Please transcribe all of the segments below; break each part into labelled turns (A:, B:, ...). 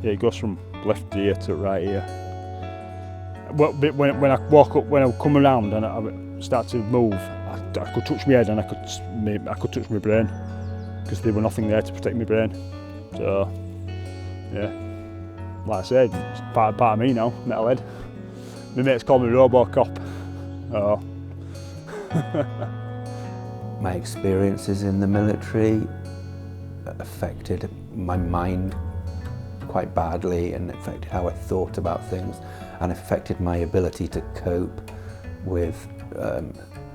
A: Yeah, it goes from left ear to right ear. Well, when I walk up, when I come around and I start to move, I could touch my head and I could touch my brain because there was nothing there to protect my brain. So, yeah, like I said, it's part of me now, metalhead. My mates call me Robocop. Oh.
B: My experiences in the military affected my mind quite badly and affected how I thought about things and affected my ability to cope with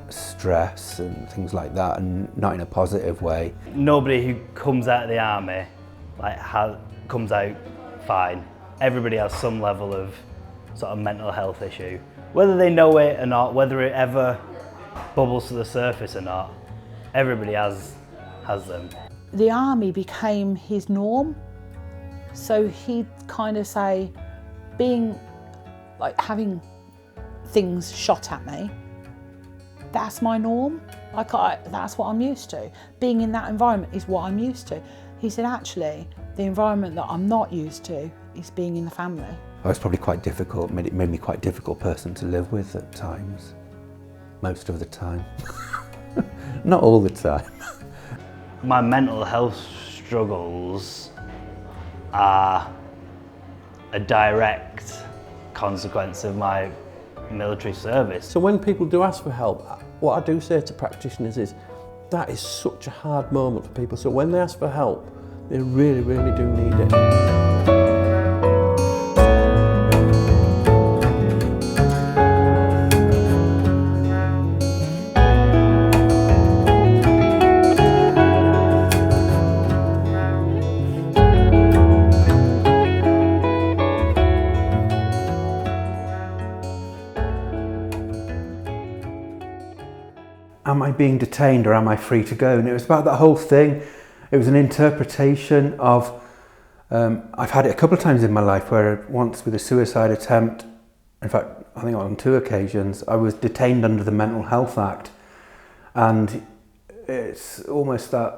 B: stress and things like that, and not in a positive way.
C: Nobody who comes out of the army comes out fine. Everybody has some level of sort of mental health issue. Whether they know it or not, whether it ever bubbles to the surface or not, everybody has them.
D: The army became his norm. So he'd kind of say, having things shot at me, that's my norm. That's what I'm used to. Being in that environment is what I'm used to. He said, actually, the environment that I'm not used to is being in the family.
B: I was probably quite difficult, it made me quite a difficult person to live with at times. Most of the time. Not all the time.
C: My mental health struggles are a direct consequence of my military service.
E: So when people do ask for help, what I do say to practitioners is that is such a hard moment for people. So when they ask for help, they really, really do need it.
B: Am I being detained or am I free to go? And it was about that whole thing. It was an interpretation of, I've had it a couple of times in my life where once with a suicide attempt, in fact, I think on 2 occasions, I was detained under the Mental Health Act. And it's almost like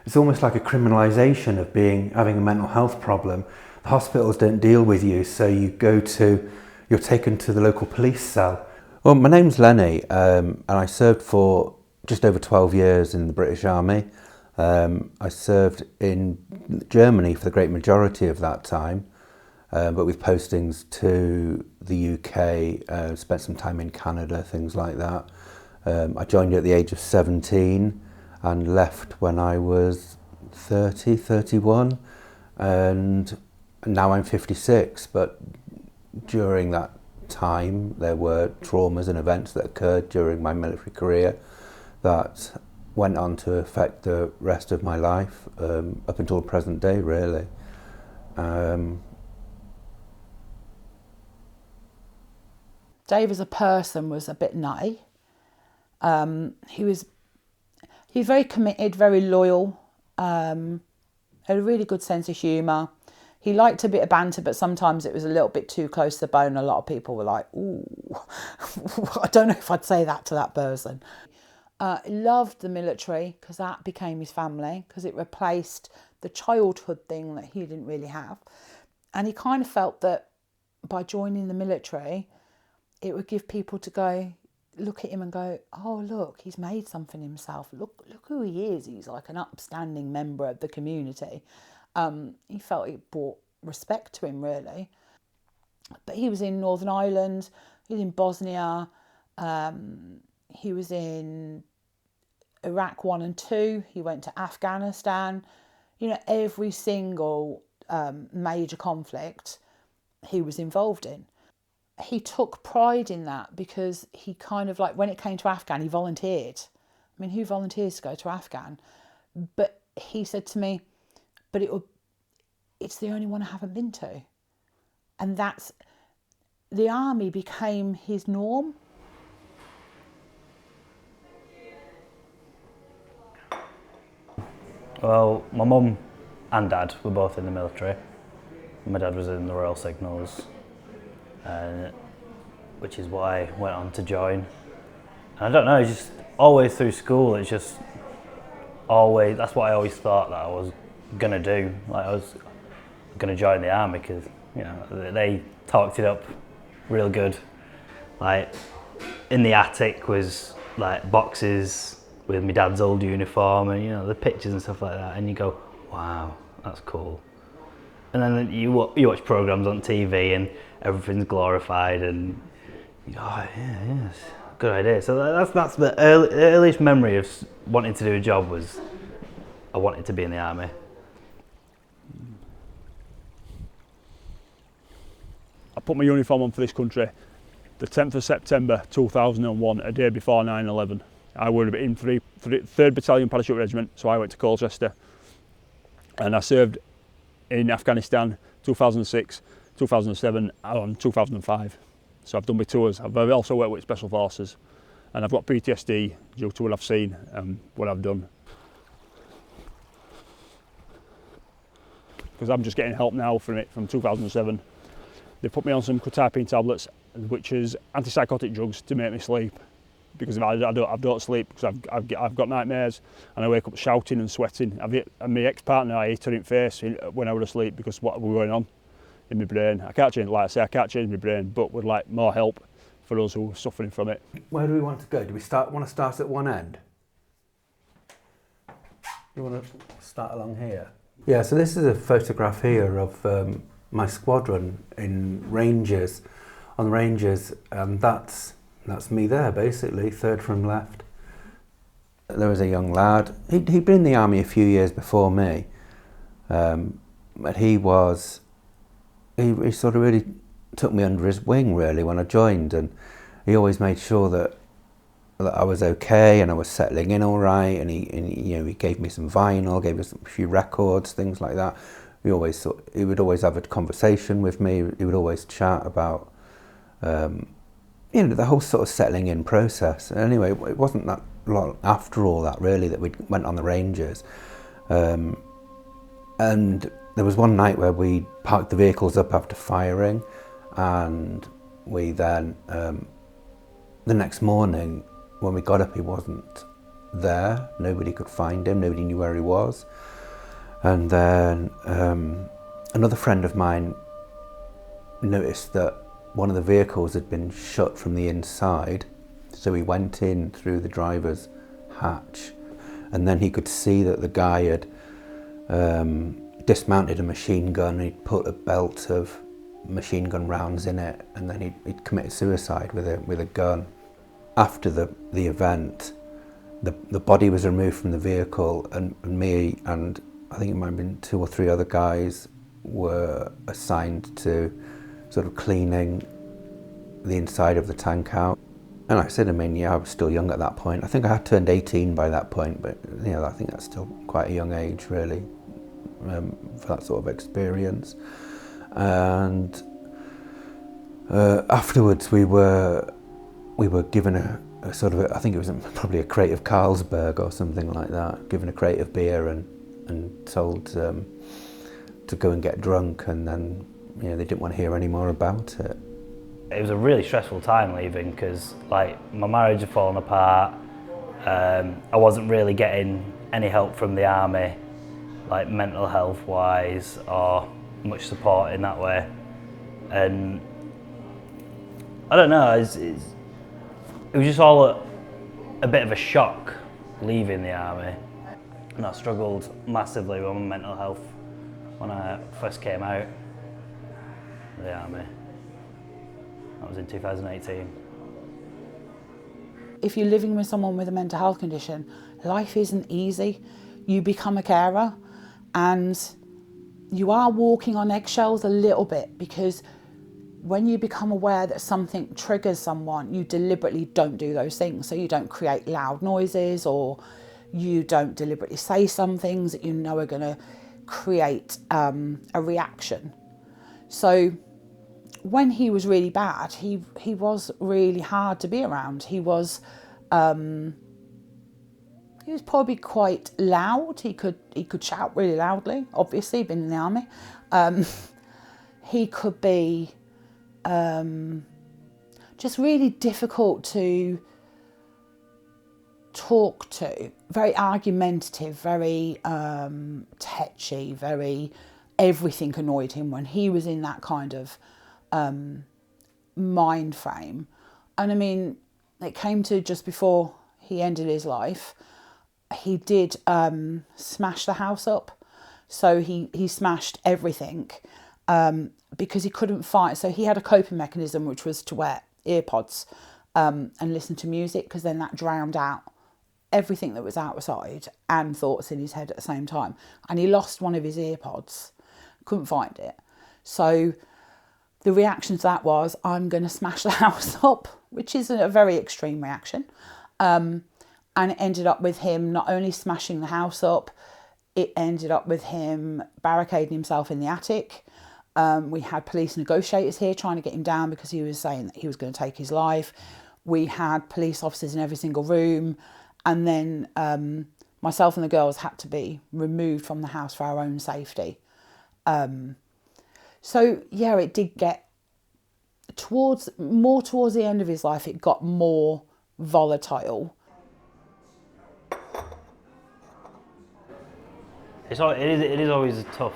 B: a criminalisation of having a mental health problem. The hospitals don't deal with you, so you're taken to the local police cell. Well, my name's Lenny, and I served for just over 12 years in the British Army. I served in Germany for the great majority of that time, but with postings to the UK, spent some time in Canada, things like that. I joined at the age of 17 and left when I was 31, and now I'm 56, but during that time there were traumas and events that occurred during my military career that went on to affect the rest of my life, up until the present day, really.
D: Dave as a person was a bit nutty. He was very committed, very loyal, had a really good sense of humour. He liked a bit of banter, but sometimes it was a little bit too close to the bone. A lot of people were like, ooh, I don't know if I'd say that to that person. He loved the military because that became his family, because it replaced the childhood thing that he didn't really have. And he kind of felt that by joining the military, it would give people to go, look at him and go, oh, look, he's made something himself. Look who he is. He's like an upstanding member of the community. He felt it brought respect to him, really. But he was in Northern Ireland, he was in Bosnia, he was in Iraq 1 and 2, he went to Afghanistan. You know, every single major conflict he was involved in. He took pride in that because he kind of like, when it came to Afghan, he volunteered. I mean, who volunteers to go to Afghan? But he said to me, but it's the only one I haven't been to. And the army became his norm.
C: Well, my mum and dad were both in the military. My dad was in the Royal Signals, which is why I went on to join. And I don't know, just always through school, it's just always, that's what I always thought that I was gonna do. Like I going to join the army because, you know, they talked it up real good. Like, in the attic was like boxes with my dad's old uniform and, you know, the pictures and stuff like that, and you go, wow, that's cool. And then you watch programs on TV and everything's glorified and you go, oh yeah, yes, good idea. So that's the earliest memory of wanting to do a job was I wanted to be in the army.
A: I put my uniform on for this country the 10th of September 2001, a day before 9/11. I would have been in 3rd Battalion Parachute Regiment, so I went to Colchester. And I served in Afghanistan 2006, 2007 and 2005. So I've done my tours. I've also worked with Special Forces and I've got PTSD due to what I've seen and what I've done. Because I'm just getting help now from it from 2007. They put me on some quetiapine tablets, which is antipsychotic drugs to make me sleep. Because if I don't sleep because I've got nightmares and I wake up shouting and sweating. And my ex-partner, I hit her in the face when I was asleep because what was going on in my brain. I can't change my brain, but would like more help for those who are suffering from it.
B: Where do we want to go? Do we want to start at one end? You want to start along here? Yeah, so this is a photograph here of my squadron in Rangers, on Rangers, and that's me there, basically, 3rd from left. There was a young lad. He'd been in the army a few years before me, but he sort of really took me under his wing, really, when I joined, and he always made sure that I was okay and I was settling in all right, and he gave me some vinyl, gave us a few records, things like that. He would always have a conversation with me. He would always chat about the whole sort of settling in process. Anyway, it wasn't that long after all that really that we went on the Rangers, and there was one night where we parked the vehicles up after firing, and we then the next morning when we got up he wasn't there. Nobody could find him, nobody knew where he was. And then another friend of mine noticed that one of the vehicles had been shut from the inside, so he went in through the driver's hatch, and then he could see that the guy had dismounted a machine gun. He'd put a belt of machine gun rounds in it, and then he'd committed suicide with a gun. After the event, the body was removed from the vehicle, and me and I think it might have been 2 or 3 other guys were assigned to sort of cleaning the inside of the tank out. And like I said, I was still young at that point. I think I had turned 18 by that point, but I think that's still quite a young age really for that sort of experience. And afterwards we were given a sort of I think it was probably a crate of Carlsberg or something like that, given a crate of beer and told to go and get drunk, and then they didn't want to hear any more about it.
C: It was a really stressful time leaving because like my marriage had fallen apart. I wasn't really getting any help from the army, like mental health wise or much support in that way, and I don't know, it was just all a bit of a shock leaving the army. And I struggled massively with my mental health when I first came out of the army. That was in 2018.
D: If you're living with someone with a mental health condition, life isn't easy. You become a carer and you are walking on eggshells a little bit, because when you become aware that something triggers someone, you deliberately don't do those things. So you don't create loud noises, or you don't deliberately say some things that you know are going to create a reaction. So when he was really bad, he was really hard to be around. He was probably quite loud. He could shout really loudly. Obviously, been in the army. He could be just really difficult to talk to, very argumentative, very tetchy, very everything annoyed him when he was in that kind of mind frame. And I mean, it came to just before he ended his life, he did smash the house up. So he smashed everything because he couldn't find. So he had a coping mechanism, which was to wear earpods and listen to music, because then that drowned out everything that was outside and thoughts in his head at the same time. And he lost one of his earpods, couldn't find it. So the reaction to that was, I'm going to smash the house up, which is a very extreme reaction. And it ended up with him not only smashing the house up, it ended up with him barricading himself in the attic. We had police negotiators here trying to get him down because he was saying that he was going to take his life. We had police officers in every single room. And then myself and the girls had to be removed from the house for our own safety. So, yeah, it did get towards the end of his life, it got more volatile.
C: It is always tough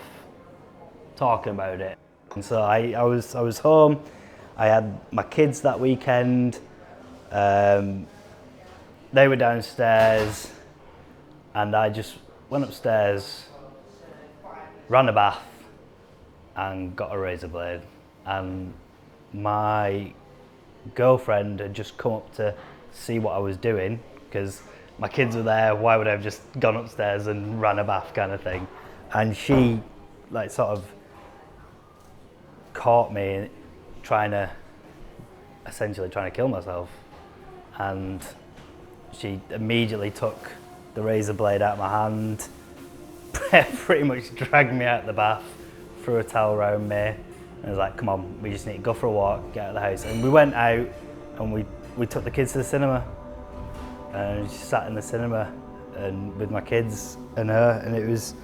C: talking about it. And so I was home. I had my kids that weekend. They were downstairs, and I just went upstairs, ran a bath, and got a razor blade. And my girlfriend had just come up to see what I was doing, because my kids were there. Why would I have just gone upstairs and ran a bath, kind of thing? And she, like, sort of caught me essentially trying to kill myself. And she immediately took the razor blade out of my hand, pretty much dragged me out of the bath, threw a towel around me, and was like, come on, we just need to go for a walk, get out of the house. And we went out and we took the kids to the cinema. And she sat in the cinema and with my kids and her, and it was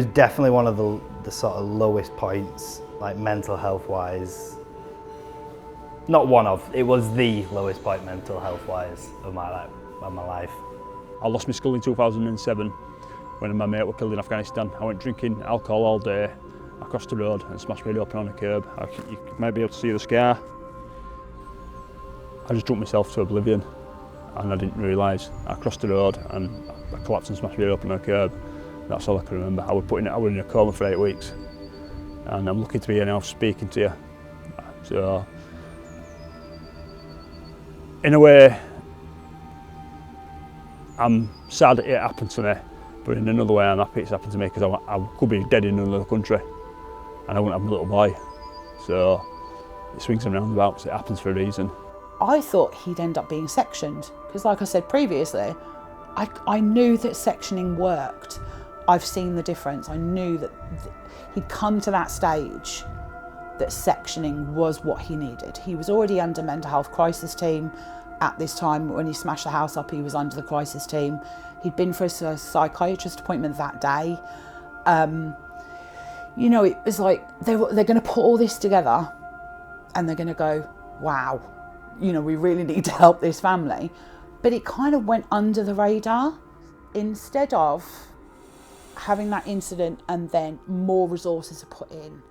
C: definitely one of the sort of lowest points, like mental health wise. Not one of, it was the lowest point mental health wise of my life.
A: I lost my skull in 2007 when my mate was killed in Afghanistan. I went drinking alcohol all day across the road and smashed my head open on a curb. You might be able to see the scar. I just drunk myself to oblivion. And I didn't realise. I crossed the road and I collapsed and smashed my head open on a curb. That's all I can remember. I was in a coma for 8 weeks, and I'm lucky to be here now speaking to you. So, in a way, I'm sad it happened to me, but in another way I'm happy it's happened to me, because I could be dead in another country and I wouldn't have a little boy. So it swings and roundabouts, it happens for a reason.
D: I thought he'd end up being sectioned, because like I said previously, I knew that sectioning worked. I've seen the difference. I knew that he'd come to that stage that sectioning was what he needed. He was already under mental health crisis team at this time. When he smashed the house up, he was under the crisis team. He'd been for a psychiatrist appointment that day. You know, it was like they're going to put all this together and they're going to go, wow, you know, we really need to help this family. But it kind of went under the radar. Instead of having that incident and then more resources are put in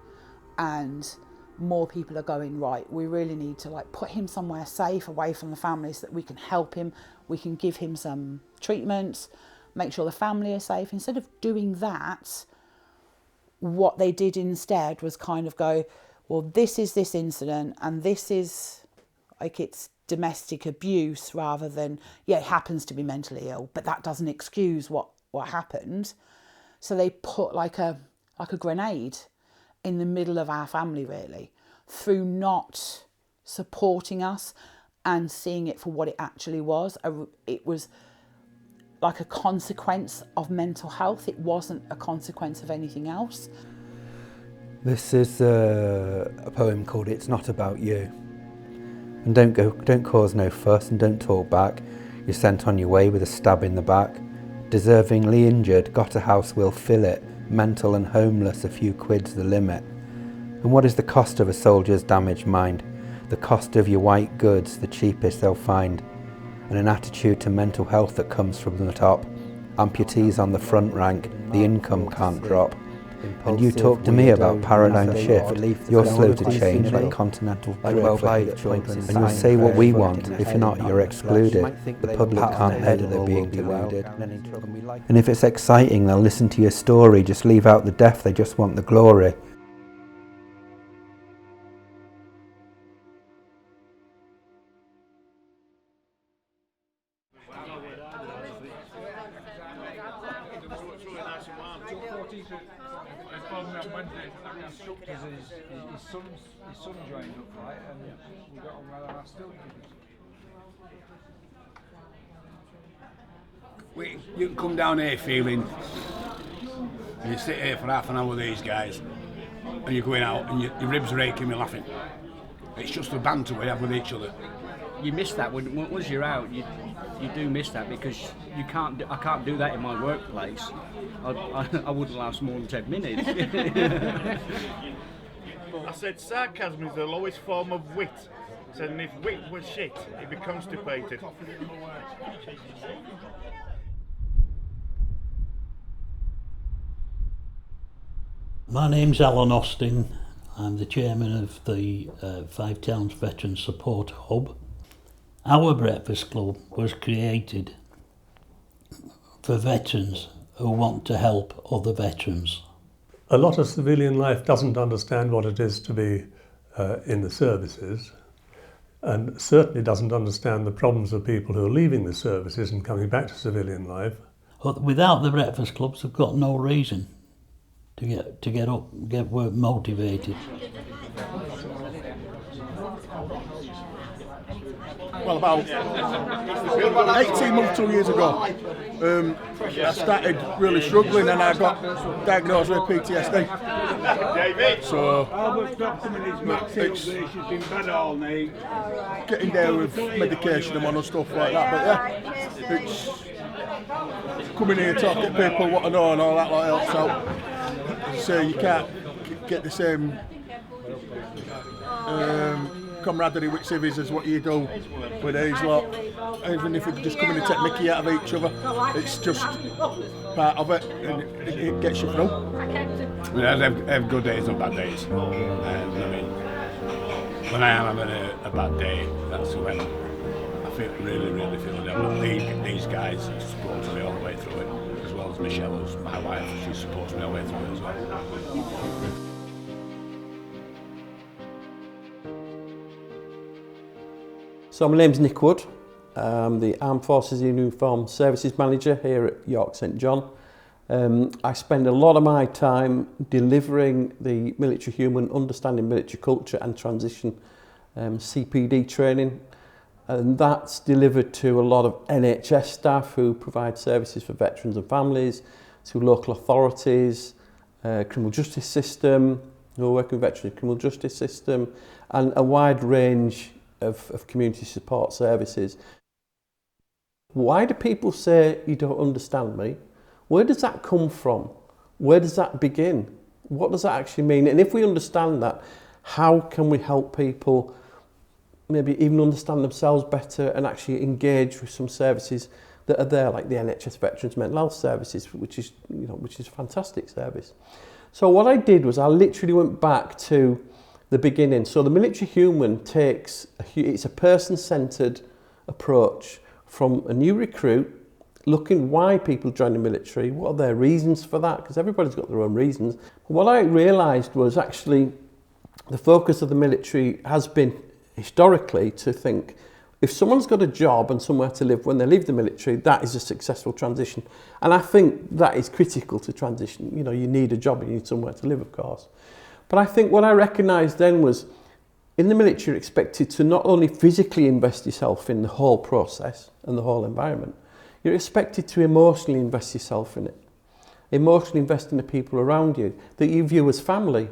D: and more people are going, right, we really need to like put him somewhere safe away from the family so that we can help him, we can give him some treatments, make sure the family are safe. Instead of doing that, what they did instead was kind of go, well, this is this incident and this is like it's domestic abuse, rather than, yeah, it happens to be mentally ill, but that doesn't excuse what happened. So they put like a grenade in the middle of our family, really, through not supporting us and seeing it for what it actually was. It was like a consequence of mental health. It wasn't a consequence of anything else.
B: This is a poem called It's Not About You. And don't cause no fuss and don't talk back. You're sent on your way with a stab in the back. Deservingly injured, got a house, we'll fill it. Mental and homeless, a few quid's the limit. And what is the cost of a soldier's damaged mind? The cost of your white goods, the cheapest they'll find. And an attitude to mental health that comes from the top. Amputees on the front rank, the income can't drop. And you talk to me about paradigm shift, you're slow to change like continental drift, and you'll say what we want. If not, you're excluded. The public can't hear they're being deluded. And if it's exciting, they'll listen to your story, just leave out the death, they just want the glory.
F: His son joined up, right, and we got on well, and I still you can come down here feeling, and you sit here for half an hour with these guys, and you're going out, and your ribs are aching, you're laughing. It's just the banter we have with each other.
G: You miss that once you're out. You do miss that because I can't do that in my workplace. I wouldn't last more than 10 minutes.
H: I said sarcasm is the lowest form of wit. I said, and if wit was shit, it'd be constipated.
I: My name's Alan Austin. I'm the chairman of the Five Towns Veteran Support Hub. Our breakfast club was created for veterans who want to help other veterans.
J: A lot of civilian life doesn't understand what it is to be in the services, and certainly doesn't understand the problems of people who are leaving the services and coming back to civilian life.
I: But without the breakfast clubs, they've got no reason to get up, get work motivated.
H: Well, about 18 months, 2 years ago, I started really struggling and I got diagnosed with PTSD. So it's getting there with medication and stuff like that. But yeah, it's coming here, talking to people, what I know and all that helps out. So you can't get the same camaraderie with civvies as what you do with these lot. Even if we just come in and take mickey out of each other, it's just part of it and it gets you through. I mean, I have good days and bad days. And I mean, when I am having a bad day, that's when I feel really feel that these guys support me all the way through it, as well as Michelle, who's my wife, she supports me all the way through it as well.
E: So my name's Nick Wood. I'm the Armed Forces Uniform Services Manager here at York St John. I spend a lot of my time delivering the military human, understanding military culture and transition CPD training, and that's delivered to a lot of NHS staff who provide services for veterans and families, to local authorities, criminal justice system, who are working with veterans criminal justice system, and a wide range of community support services. Why do people say you don't understand me? Where does that come from? Where does that begin? What does that actually mean? And if we understand that, how can we help people maybe even understand themselves better and actually engage with some services that are there, like the NHS Veterans Mental Health Services, which is a fantastic service. So what I did was I literally went back to the beginning. So the military human it's a person-centred approach from a new recruit, looking why people join the military, what are their reasons for that, because everybody's got their own reasons. What I realised was actually the focus of the military has been historically to think if someone's got a job and somewhere to live when they leave the military, that is a successful transition. And I think that is critical to transition. You know, you need a job, you need somewhere to live, of course. But I think what I recognised then was in the military you're expected to not only physically invest yourself in the whole process and the whole environment, you're expected to emotionally invest yourself in it. Emotionally invest in the people around you that you view as family.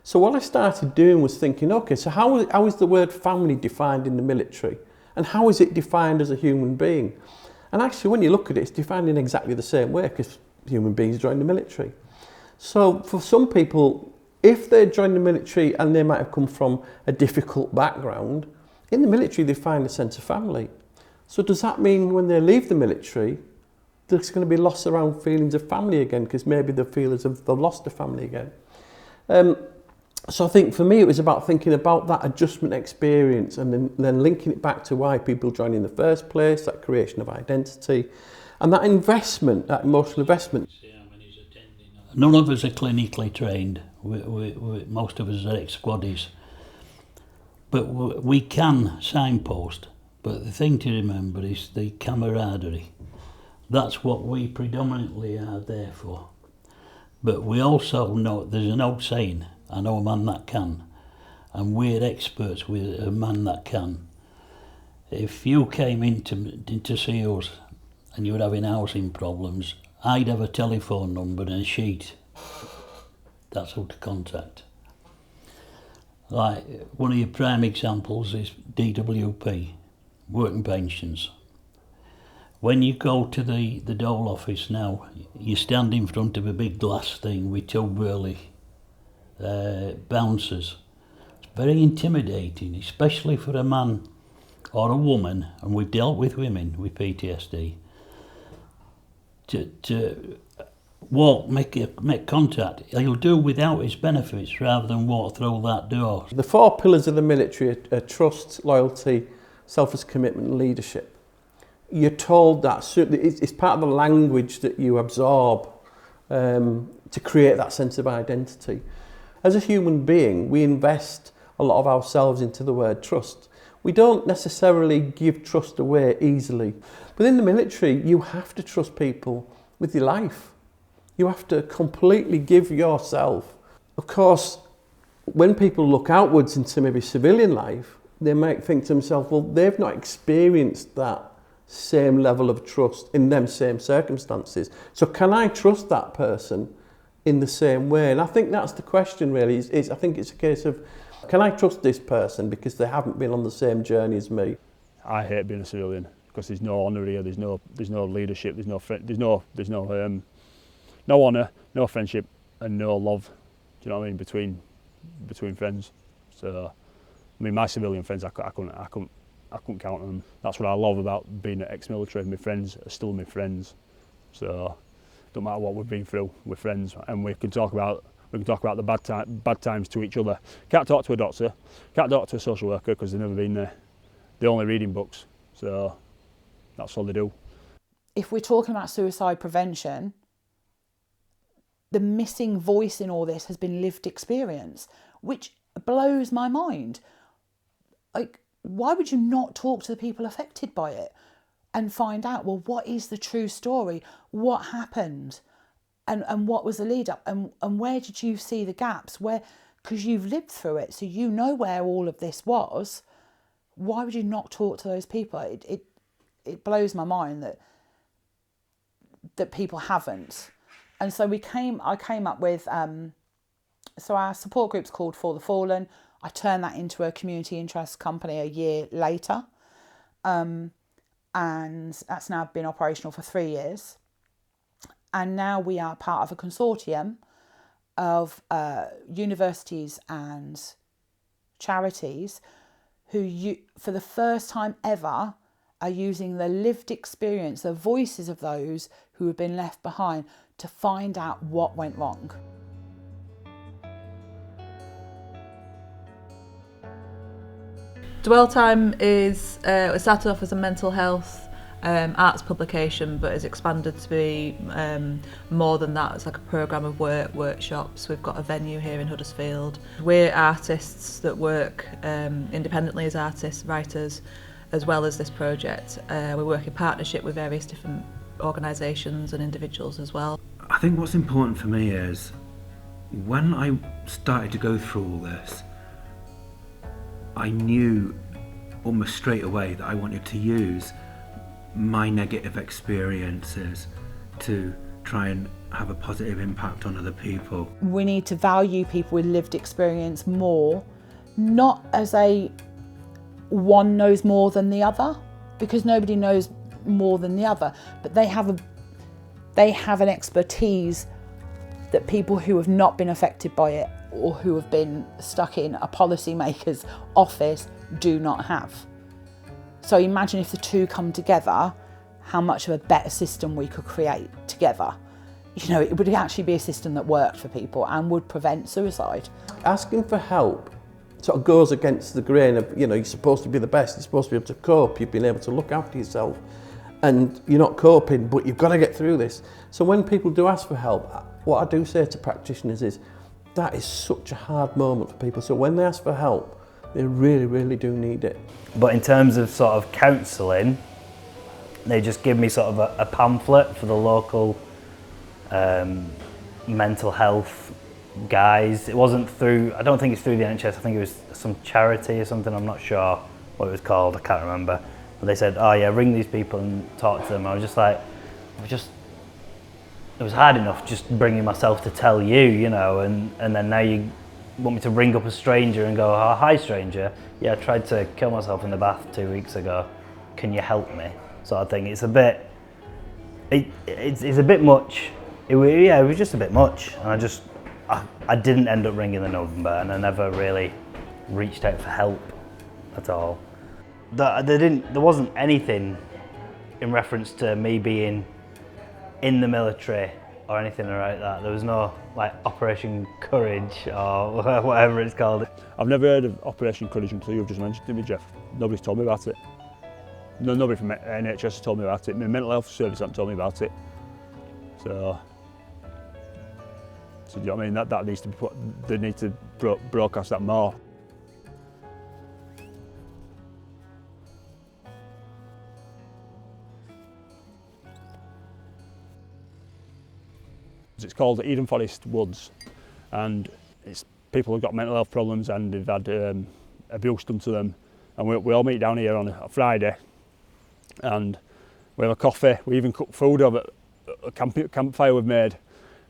E: So what I started doing was thinking, okay, so how is the word family defined in the military? And how is it defined as a human being? And actually when you look at it, it's defined in exactly the same way because human beings join the military. So for some people, if they join the military and they might have come from a difficult background, in the military they find a sense of family. So does that mean when they leave the military, there's going to be loss around feelings of family again, because maybe they feel as if they've lost a family again. So I think for me it was about thinking about that adjustment experience and then linking it back to why people join in the first place, that creation of identity, and that investment, that emotional investment.
I: None of us are clinically trained. Most of us are ex-squaddies. But we can signpost. But the thing to remember is the camaraderie. That's what we predominantly are there for. But we also know, there's an old saying, I know a man that can. And we're experts with a man that can. If you came in to see us and you were having housing problems, I'd have a telephone number and a sheet. That's who to contact. Like, one of your prime examples is DWP, working pensions. When you go to the dole office now, you stand in front of a big glass thing with two burly bouncers. It's very intimidating, especially for a man or a woman, and we've dealt with women with PTSD, to walk, make contact. He'll do without his benefits rather than walk through that door.
E: The 4 pillars of the military are trust, loyalty, selfless commitment and leadership. You're told that it's part of the language that you absorb to create that sense of identity. As a human being, we invest a lot of ourselves into the word trust. We don't necessarily give trust away easily. But in the military, you have to trust people with your life. You have to completely give yourself. Of course, when people look outwards into maybe civilian life, they might think to themselves, well, they've not experienced that same level of trust in them same circumstances. So can I trust that person in the same way? And I think that's the question really. I think it's a case of, can I trust this person because they haven't been on the same journey as me?
A: I hate being a civilian because there's no honour here. There's no leadership. There's no honour, no friendship, and no love. Do you know what I mean? Between friends. So, I mean, my civilian friends, I couldn't count on them. That's what I love about being ex-military. My friends are still my friends. So, don't matter what we've been through, we're friends, and we can talk about the bad times to each other. Can't talk to a doctor, can't talk to a social worker because they've never been there. They're only reading books, so that's all they do.
D: If we're talking about suicide prevention, the missing voice in all this has been lived experience, which blows my mind. Like, why would you not talk to the people affected by it and find out, well, what is the true story? What happened? And what was the lead up? And where did you see the gaps? Because you've lived through it, so you know where all of this was. Why would you not talk to those people? It blows my mind that people haven't. And so I came up with, so our support group's called For the Fallen. I turned that into a community interest company a year later. And that's now been operational for 3 years. And now we are part of a consortium of universities and charities who, for the first time ever, are using the lived experience, the voices of those who have been left behind to find out what went wrong.
K: Dwell Time is, it started off as a mental health arts publication, but has expanded to be more than that. It's like a programme of workshops. We've got a venue here in Huddersfield. We're artists that work independently as artists, writers, as well as this project. We work in partnership with various different organisations and individuals as well.
B: I think what's important for me is, when I started to go through all this, I knew almost straight away that I wanted to use my negative experiences to try and have a positive impact on other people.
D: We need to value people with lived experience more, not as a one knows more than the other, because nobody knows more than the other, but they have an expertise that people who have not been affected by it or who have been stuck in a policymaker's office do not have. So imagine if the two come together how much of a better system we could create together. You know, it would actually be a system that worked for people and would prevent suicide.
E: Asking for help sort of goes against the grain of, you know, you're supposed to be the best, you're supposed to be able to cope, you've been able to look after yourself, and you're not coping, but you've got to get through this. So when people do ask for help, what I do say to practitioners is, that is such a hard moment for people. So when they ask for help, they really, really do need it.
C: But in terms of sort of counselling, they just give me sort of a pamphlet for the local mental health guys. It wasn't through, I don't think it's through the NHS, I think it was some charity or something, I'm not sure what it was called, I can't remember. But they said, oh yeah, ring these people and talk to them. I was just like, it was hard enough just bringing myself to tell you, you know, and then now you want me to ring up a stranger and go, oh, hi stranger, yeah, I tried to kill myself in the bath 2 weeks ago, can you help me? Sort of thing. It's a bit, it's a bit much. It was just a bit much, and I didn't end up ringing the number, and I never really reached out for help at all. There wasn't anything in reference to me being in the military or anything like that. There was no like Operation Courage or whatever it's called.
A: I've never heard of Operation Courage until you've just mentioned it to me, Jeff. Nobody's told me about it. No, nobody from NHS has told me about it. My mental health service hasn't told me about it. So do you know what I mean? That needs to be put, they need to broadcast that more. It's called Eden Forest Woods, and it's people who've got mental health problems and they've had abuse done to them, and we all meet down here on a Friday, and we have a coffee. We even cook food over a campfire we've made,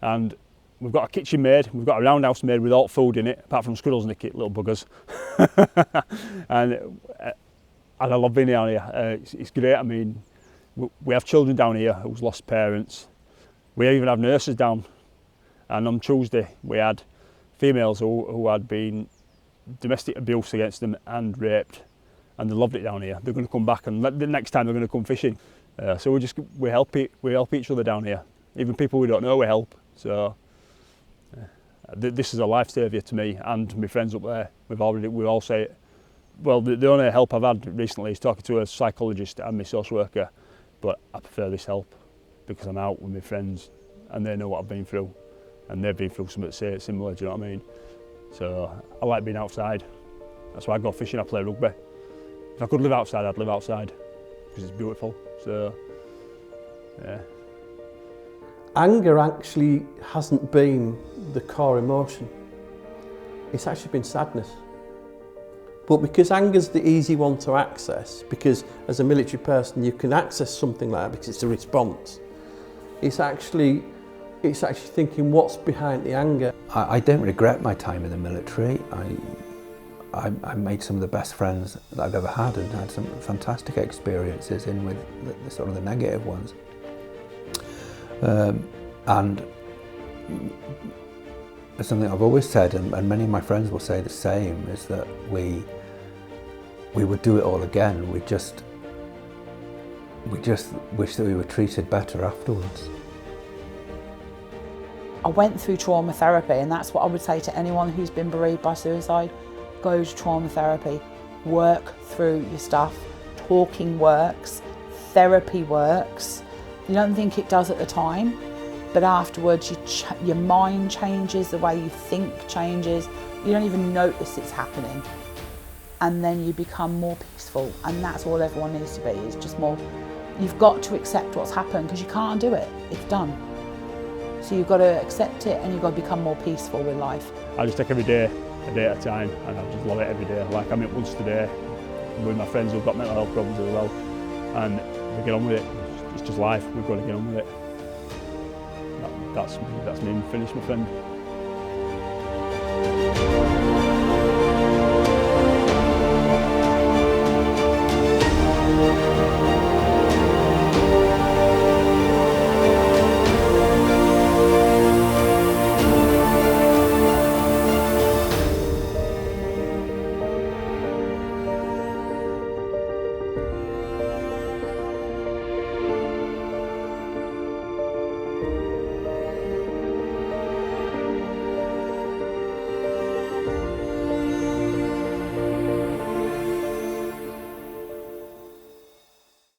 A: and we've got a kitchen made, we've got a roundhouse made with all food in it, apart from squirrels nick it, little buggers. and I love being down here. It's great. I mean, we have children down here who's lost parents. We even have nurses down, and on Tuesday we had females who had been domestic abuse against them and raped, and they loved it down here. They're going to come back, and the next time they're going to come fishing. So we help each other down here. Even people we don't know, we help. So this is a life saviour to me and my friends up there. We all say it. Well, the only help I've had recently is talking to a psychologist and my social worker, but I prefer this help, because I'm out with my friends and they know what I've been through, and they've been through something similar, do you know what I mean? So I like being outside. That's why I go fishing, I play rugby. If I could live outside, I'd live outside, because it's beautiful. So, yeah.
E: Anger actually hasn't been the core emotion. It's actually been sadness. But because anger's the easy one to access, because as a military person you can access something like that because it's a response, it's actually thinking what's behind the anger.
B: I don't regret my time in the military. I made some of the best friends that I've ever had, and had some fantastic experiences in with the sort of the negative ones. And it's something I've always said, and many of my friends will say the same, is that we would do it all again. We just wish that we were treated better afterwards.
D: I went through trauma therapy, and that's what I would say to anyone who's been bereaved by suicide. Go to trauma therapy, work through your stuff. Talking works, therapy works. You don't think it does at the time, but afterwards your mind changes, the way you think changes. You don't even notice it's happening. And then you become more peaceful, and that's all everyone needs to be, is just more. You've got to accept what's happened, because you can't do it, it's done. So you've got to accept it, and you've got to become more peaceful with life.
A: I just take every day, a day at a time, and I just love it every day. Like I meet once today with my friends who've got mental health problems as well, and we get on with it. It's just life, we've got to get on with it. That's me finished, my friend.